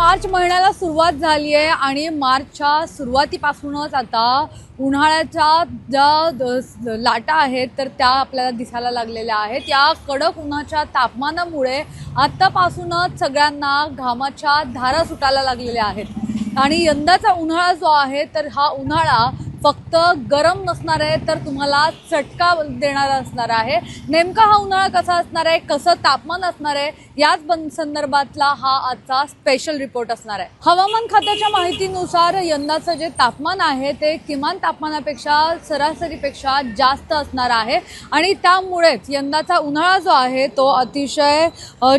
मार्च महिन्याला सुरुवात झाली आहे आणि मार्चच्या सुरुवातीपासूनच आता उन्हाळ्याच्या ज्या लाटा आहेत तर त्या आपल्याला दिसायला लागलेल्या आहेत। या कडक उन्हाच्या तापमानामुळे आत्तापासूनच सगळ्यांना घामाच्या धारा सुटायला लागलेल्या आहेत आणि यंदाचा उन्हाळा जो आहे तर हा उन्हाळा फक्त गरम नसणार आहे तर तुम्हाला चटका देणारा असणार आहे। नेमका हा उन्हाळा कसा असणार आहे, कसं तापमान असणार आहे, याच संदर्भातला हा आजचा स्पेशल रिपोर्ट असणार आहे। हवामान खात्याच्या माहितीनुसार यंदाचं जे तापमान आहे ते किमान तापमानापेक्षा सरासरीपेक्षा जास्त असणार आहे आणि त्यामुळेच यंदाचा उन्हाळा जो आहे तो अतिशय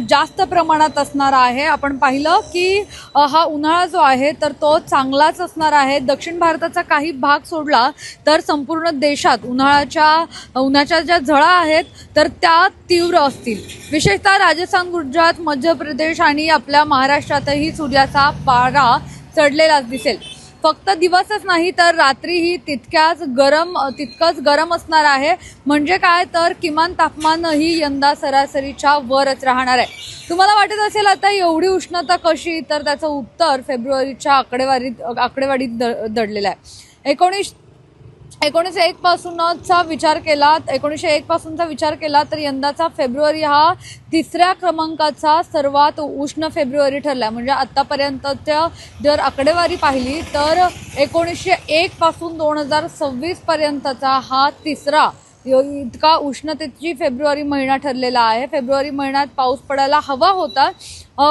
जास्त प्रमाणात असणार आहे। आपण पाहिलं की हा उन्हाळा जो आहे तर तो चांगलाच असणार आहे। दक्षिण भारताचा काही भाग सोडला तर संपूर्ण देशात उन्हाच्या ज्या झळा आहेत तर त्या तीव्र असतील। विशेषतः राजस्थान, गुजरात, मध्य प्रदेश आणि आपल्या महाराष्ट्रातही सूर्याचा पारा चढलेलाच दिसेल। फक्त दिवसच नाही तर रात्रीही तितकंच गरम असणार आहे। म्हणजे काय तर किमान तापमानही यंदा सरासरीच्या वरच राहणार आहे। तुम्हाला वाटत असेल आता एवढी उष्णता कशी, तर त्याचं उत्तर फेब्रुवारीच्या आकडेवारीत दडलेलं आहे। 1901 पासूनचा विचार केला तर यंदाचा फेब्रुवारी हा तिसऱ्या क्रमांकाचा सर्वात उष्ण फेब्रुवारी ठरला। म्हणजे आतापर्यंतच्या जर आकडेवारी पाहिली तर 1901 पासून 2026 पर्यंतचा हा तिसरा इतका उष्णतेची फेब्रुवारी महिना ठरलेला आहे। फेब्रुवारी महिन्यात पाऊस पडायला हवा होता,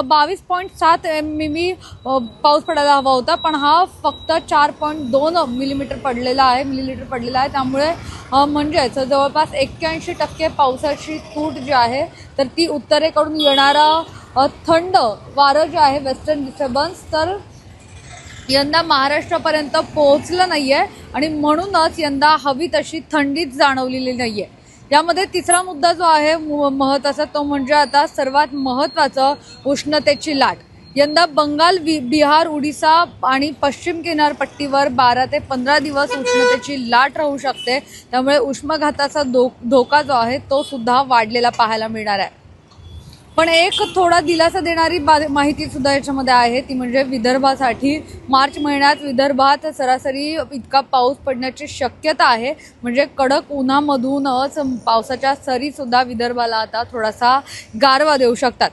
22.7 मिमी पाऊस पडायला हवा होता, पण हा फक्त 4.2 मिलीलीटर पडलेला आहे। त्यामुळे म्हणजेच जवळपास 81% पावसाची तूट जी आहे तर ती उत्तरेकडून येणारा थंड वारं जे आहे वेस्टर्न डिस्टर्बन्स तर यंदा महाराष्ट्रापर्यंत पोहोचलं नाहीये आणि म्हणूनच यंदा हवी तशी थंडीच जाणवलेली नाहीये। यामध्ये तिसरा मुद्दा जो आहे महत्त्वाचा तो म्हणजे आता सर्वात महत्त्वाचं उष्णतेची लाट। यंदा बंगाल, बिहार, उडीसा आणि पश्चिम किनारपट्टीवर 12 ते 15 दिवस उष्णतेची लाट राहू शकते। त्यामुळे उष्माघाताचा धोका जो आहे तो सुद्धा वाढलेला पाहायला मिळणार आहे। पण एक थोडा दिलासा देणारी माहिती सुद्धा याच्यामध्ये आहे, ती म्हणजे विदर्भासाठी मार्च महिन्यात विदर्भात सरासरी इतका पाऊस पडण्याची शक्यता आहे। म्हणजे कडक उन्हामधूनच पावसाच्या सरी सुद्धा विदर्भाला आता थोडासा गारवा देऊ शकतात।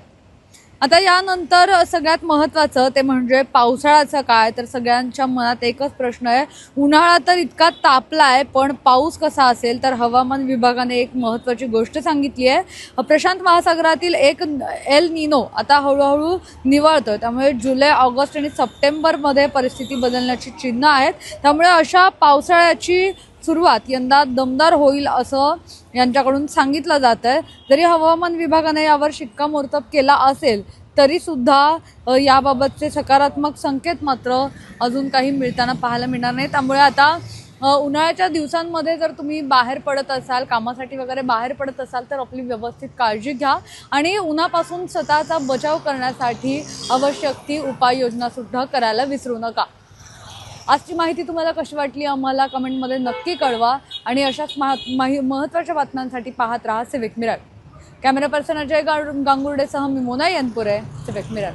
आता यानंतर सगळ्यात महत्त्वाचं ते म्हणजे पावसाळ्याचं काय, तर सगळ्यांच्या मनात एकच प्रश्न आहे, उन्हाळा तर इतका तापला आहे पण पाऊस कसा असेल। तर हवामान विभागाने एक महत्त्वाची गोष्ट सांगितली आहे, प्रशांत महासागरातील एक एल निनो आता हळूहळू निवळतोय। त्यामुळे जुलै, ऑगस्ट आणि सप्टेंबरमध्ये परिस्थिती बदलण्याची चिन्ह आहेत। त्यामुळे अशा पावसाळ्याची सुरुवात यंदा दमदार होईल असं यांच्याकडून सांगितलं जात आहे। जरी हवामान विभागाने यावर शिक्कामोर्तब केला असेल तरी सुद्धा याबाबतचे सकारात्मक संकेत मात्र अजून काही मिळताना पाहायला मिळणार नाही। त्यामुळे आता उन्हाळ्याच्या दिवसांमध्ये जर तुम्ही बाहेर पडत असाल, कामासाठी वगैरे बाहेर पडत असाल तर आपली व्यवस्थित काळजी घ्या आणि उन्हापासून स्वतःचा बचाव करण्यासाठी आवश्यक ती उपाययोजना सुद्धा करायला विसरू नका। आजची माहिती तुम्हाला कशी वाटली आम्हाला कमेंटमध्ये नक्की कळवा आणि अशाच महत्त्वाच्या बातम्यांसाठी पाहत राहा Civic Mirror. Camera person Ajay गांगुर्डेसह मी मोना यनपुरे, सिविक मिरर।